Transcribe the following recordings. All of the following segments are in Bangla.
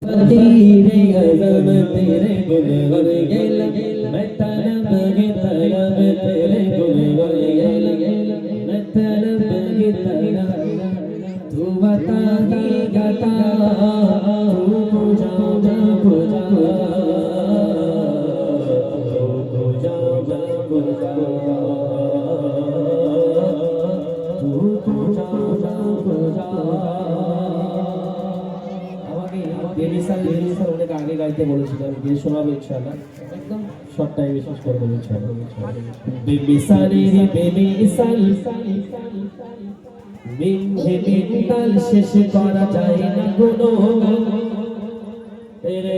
तेरे अज़मत तेरे गुनवर गेला मैं तलब के तरफ तेरे गुनवर गेला मैं तलब के तरफ तू बता ही गता तू पूजा पूजा तू पूजा पूजा तू पूजा पूजा বেমিসাল অনেক আগে গাইতে বলেছিলাম গিয়ে শোনাবো ইনশাআল্লাহ একদম শর্ট টাইমে শেষ করে দেবো ইনশাআল্লাহ বেমিসালের বেমিসাল মিন শেষ করা যায় না কোনো তেরে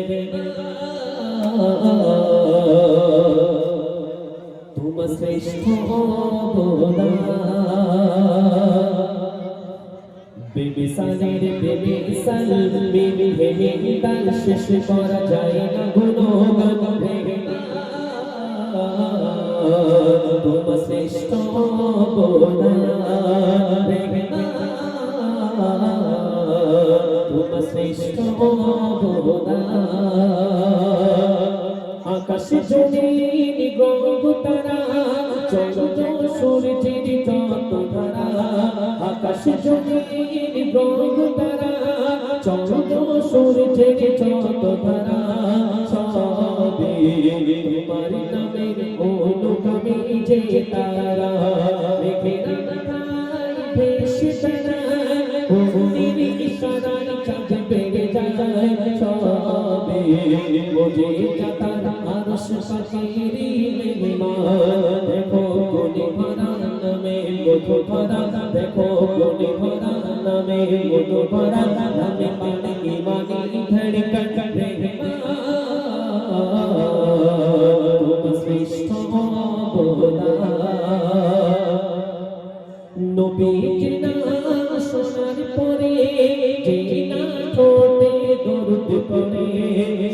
তোমার শ্রেষ্ঠ অবদান বেমিসালের বেমিসাল বেমিসাল শেষ করা যায় না গুণগান তোমার শ্রেষ্ঠ অবদান তোমার শ্রেষ্ঠ অবদান আকাশ জমিন গ্রহ তারা চন্দ্র সূর্যের যত তারা আকাশ জমিন গ্রহ তারা চন্দ্র সূর্যের যত তারা সবে তোমার নামের অনুগামী যে তারা মেঘের মাথায় ভেসে বেড়ায় ওদের ইশারায় চাঁদ বেড়ে যায় সবে বোঝে তারা আরশ পাখির মেহমান দেখো কোনে ভরা নামে মধু ভরা দেখো কোনে ভরা নামে মধু ভরা নামে পানি ইমানি ধড়কন রে তোমার শ্রেষ্ঠ অবদান নবীর নাম শোনার পরে যে না ঠোঁটে দরুদ পড়ে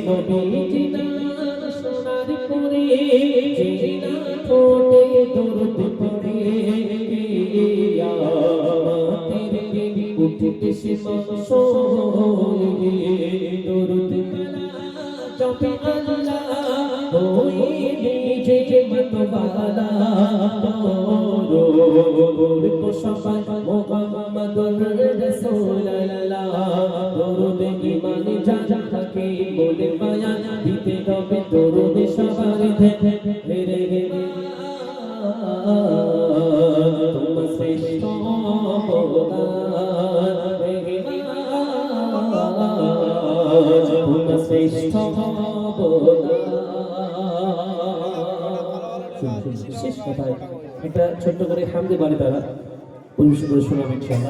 নবীর নাম শোনার পরে যে না ঠোঁটে দরুদ পড়ে উঠতে সে মাসোয়ে দরুদ জপে আল্লাহ ওই নিজে মতওয়ালা দরুদ কো সবাই মুহাম্মদুর রাসূলুল্লাহ দরুদ ঈমান জানা থাকে বলে মায়া দিতে হবে দরুদ সবার ধরে তোমার শ্রেষ্ঠ তোমার শ্রেষ্ঠ শেষ কথায় একটা ছোট্ট করে হামদে বাড়ি তারা পরিবেশন করে শোনাবেন ইনশাআল্লাহ।